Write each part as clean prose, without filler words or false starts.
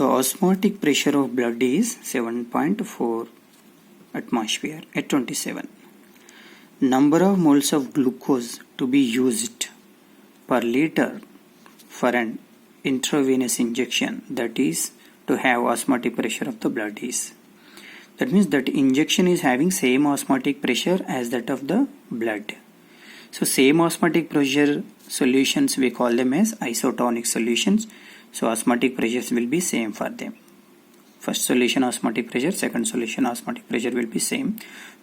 The osmotic pressure of blood is 7.4 atmosphere at 27. Number of moles of glucose to be used per liter for an intravenous injection, that is to have osmotic pressure of the blood is. That means that injection is having same osmotic pressure as that of the blood. So same osmotic pressure solutions we call them as isotonic solutions. So osmotic pressures will be same for them. First solution osmotic pressure, second solution osmotic pressure will be same.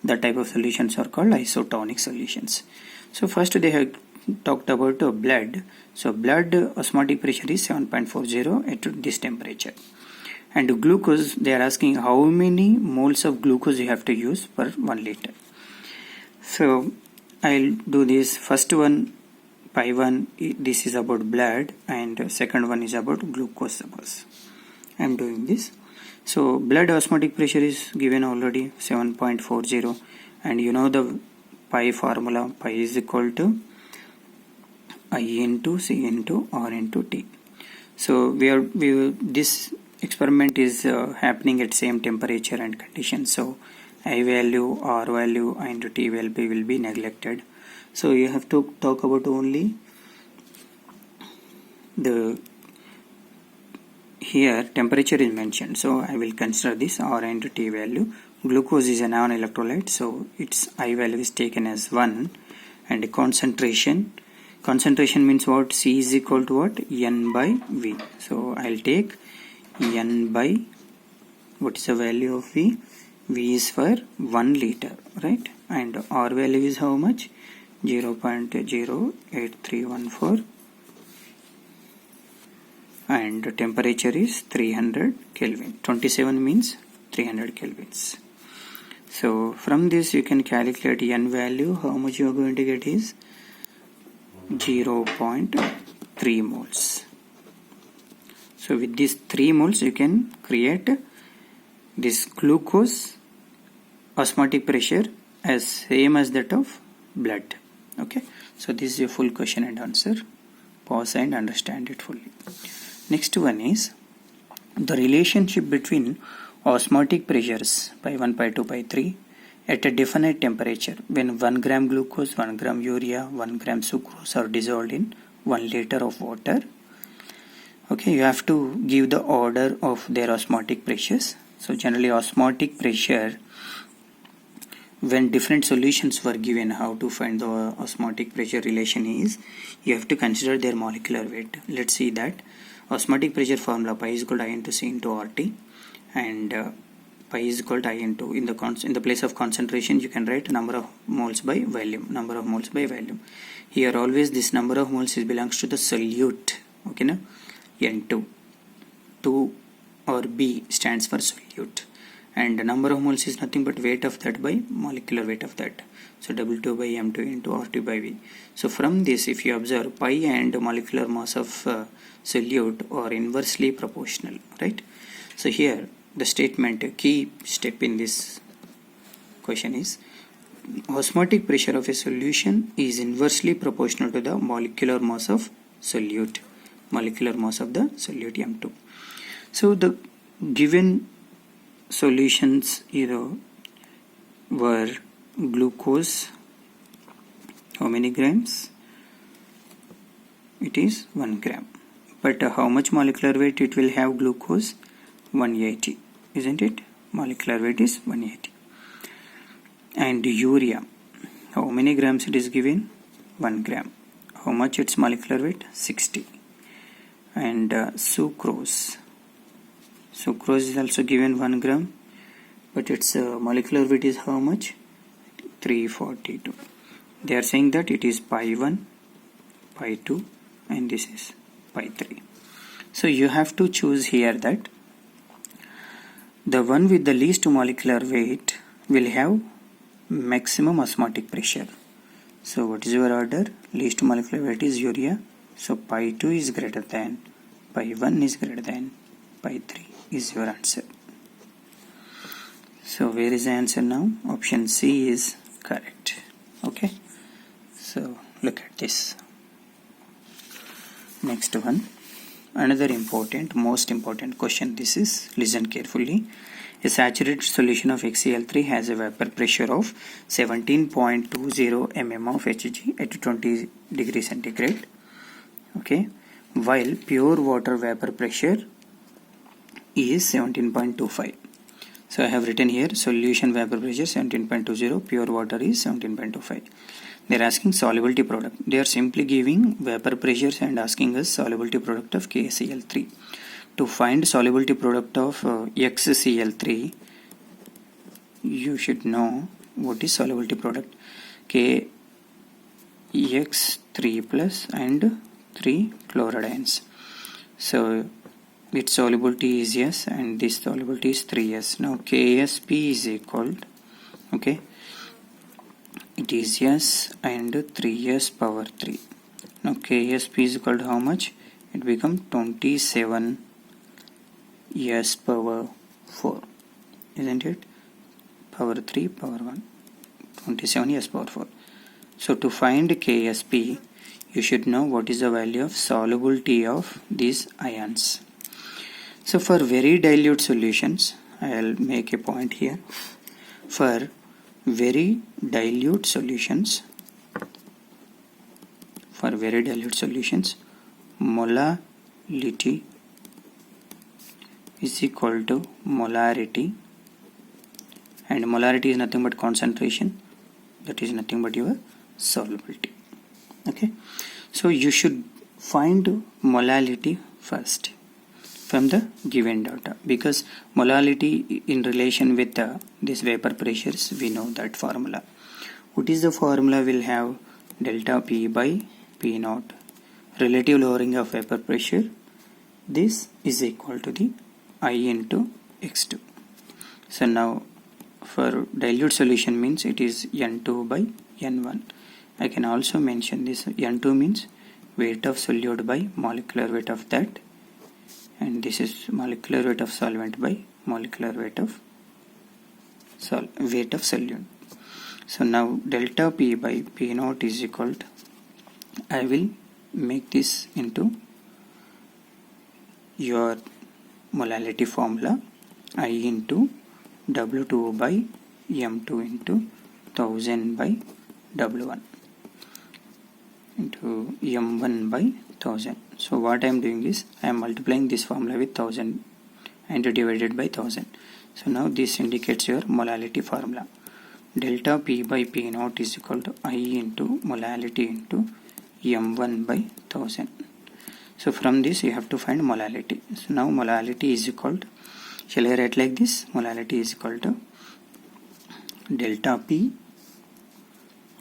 That type of solutions are called isotonic solutions. So first they have talked about blood. So blood osmotic pressure is 7.40 at this temperature. And glucose, they are asking how many moles of glucose you have to use per 1 liter. So I'll do this. First one, pi 1, this is about blood, and second one is about glucose. Suppose I'm doing this. So blood osmotic pressure is given already 7.40, and you know the pi formula. Pi is equal to I into C into R into T. So this experiment is happening at same temperature and conditions. So I value, R value, and T value will be neglected. So you have to talk about only the here temperature is mentioned. So I will consider this R and T value. Glucose is a non-electrolyte, so its I value is taken as 1, and concentration means what? C is equal to what? N by V. So I'll take N by, what is the value of V? V is for 1 liter, right? And R value is how much? 0.08314, and temperature is 300 Kelvin. 27 means 300 kelvins. So from this you can calculate N value. How much you are going to get is 0.3 moles. So with these 3 moles you can create this glucose osmotic pressure as same as that of blood. Okay, so this is a full question and answer. Pause and understand it fully. Next one is the relationship between osmotic pressures pi 1, pi 2, pi 3 at a definite temperature when 1 gram glucose, 1 gram urea, 1 gram sucrose are dissolved in 1 liter of water. Okay, you have to give the order of their osmotic pressures. So generally osmotic pressure, when different solutions were given, how to find the osmotic pressure relation is, you have to consider their molecular weight. Let's see that. Osmotic pressure formula, pi is equal to I into C into RT, and pi is equal to I into, in the place of concentration you can write number of moles by volume. Here always this number of moles belongs to the solute. Okay, na? N2 or B stands for solute, and the number of moles is nothing but weight of that by molecular weight of that. So W2 by M2 into R2 by V. So from this, if you observe, pi and molecular mass of solute are inversely proportional, right? So here the statement, key step in this question is osmotic pressure of a solution is inversely proportional to the molecular mass of solute, M2. So the given solutions were glucose, how many grams? It is 1 gram. But how much molecular weight it will have? Glucose 180, isn't it? Molecular weight is 180. And urea, how many grams it is given? 1 gram. How much its molecular weight? 60. And sucrose is also given 1 gram, but its molecular weight is how much? 342. They are saying that it is pi 1, pi 2, and this is pi 3. So you have to choose here that the one with the least molecular weight will have maximum osmotic pressure. So what is your order? Least molecular weight is urea. So pi 2 is greater than, pi 1 is greater than, pi 3 is your answer. So where is the answer now? Option C is correct. Okay, so look at this. Next one, another most important question. This is, listen carefully. A saturated solution of HCl3 has a vapor pressure of 17.20 mm of Hg at 20 degrees centigrade. Okay, while pure water vapor pressure is 17.25. So I have written here solution vapor pressure 17.20, pure water is 17.25. They are asking solubility product. They are simply giving vapor pressures and asking us solubility product of KCl3. To find solubility product of XCl3, you should know what is solubility product. KX3 plus and 3 chlorides. So its solubility is S and this solubility is 3S. Now KSP is equal, okay, it is S and 3S power 3. Now KSP is equal to how much? It becomes 27 S power 4, isn't it? Power 3 power 1, 27 S power 4. So to find KSP, you should know what is the value of solubility of these ions. So for very dilute solutions, I'll make a point here. For very dilute solutions, molality is equal to molarity, and molarity is nothing but concentration, that is nothing but your solubility. Okay, so you should find molality first from the given data, because molality in relation with this vapor pressures, we know that formula. What is the formula? Will have delta P by P naught, relative lowering of vapor pressure. This is equal to the I into X2. So now for dilute solution means it is N2 by N1. I can also mention this. N2 means weight of solute by molecular weight of that, and this is molecular weight of solvent by molecular weight of solute. So now delta P by P naught is equal to, I will make this into your molality formula, I into W2 by M2 into 1000 by W1 into M1 by 1000. So what I am doing is I am multiplying this formula with 1000 and divided by 1000. So now this indicates your molality formula. Delta P by P naught is equal to I into molality into M1 by 1000. So from this you have to find molality. So now molality is equal to, shall I write like this? Molality is equal to delta P,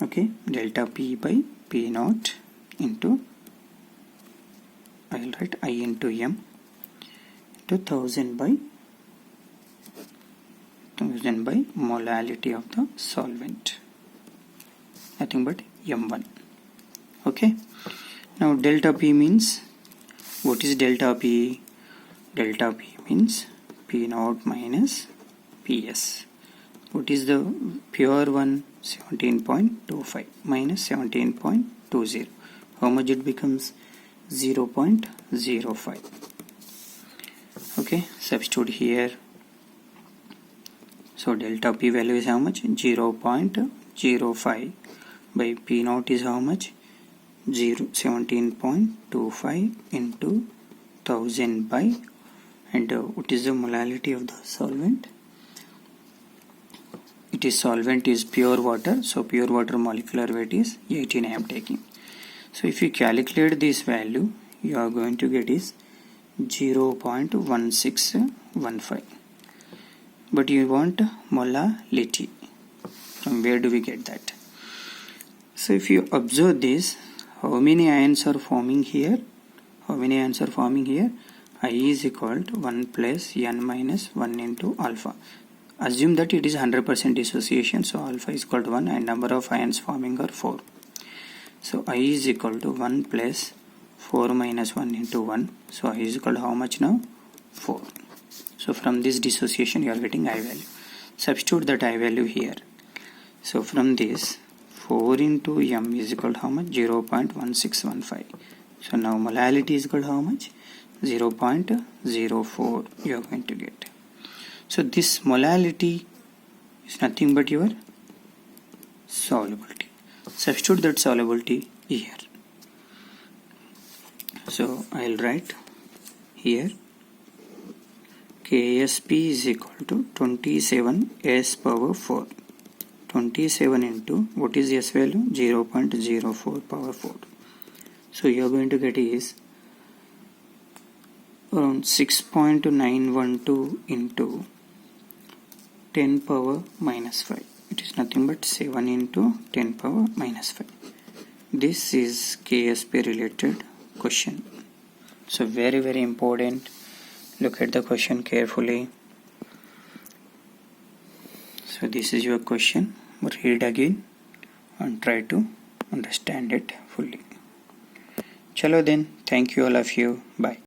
okay, delta P by P naught into, I will write I into M into 1000 by molality of the solvent, nothing but M1. Okay, now delta P means, what is delta P? Delta P means P naught minus PS. What is the pure one? 17.25 minus 17.20. How much it becomes? 0.05. Okay, substitute here. So delta P value is how much? 0.05 by P naught is how much? 17.25 into 1000 by, and what is the molality of the solvent? It is solvent is pure water, so pure water molecular weight is 18 I am taking. So if you calculate this value, you are going to get is 0.1615. But you want molality. From where do we get that? So if you observe this, how many ions are forming here? I is equal to 1 plus n minus 1 into alpha. Assume that it is 100% dissociation, so alpha is equal to 1 and number of ions forming are 4. So I is equal to 1 plus 4 minus 1 into 1. So I is equal to how much now? 4. So from this dissociation you are getting I value. Substitute that I value here. So from this 4 into m is equal to how much? 0.1615. So now molality is equal to how much? 0.04 you are going to get. So this molality is nothing but your solubility. Substitute that solubility here. So I'll write here KSP is equal to 27 S power 4. 27 into what is S value? 0.04 power 4. So you are going to get is around 6.912 into 10 power minus 5. It is nothing but 7 into 10 power minus 5. This is KSP related question. So very important. Look at the question carefully. So this is your question. Read again and try to understand it fully. Chalo then. Thank you all of you. Bye.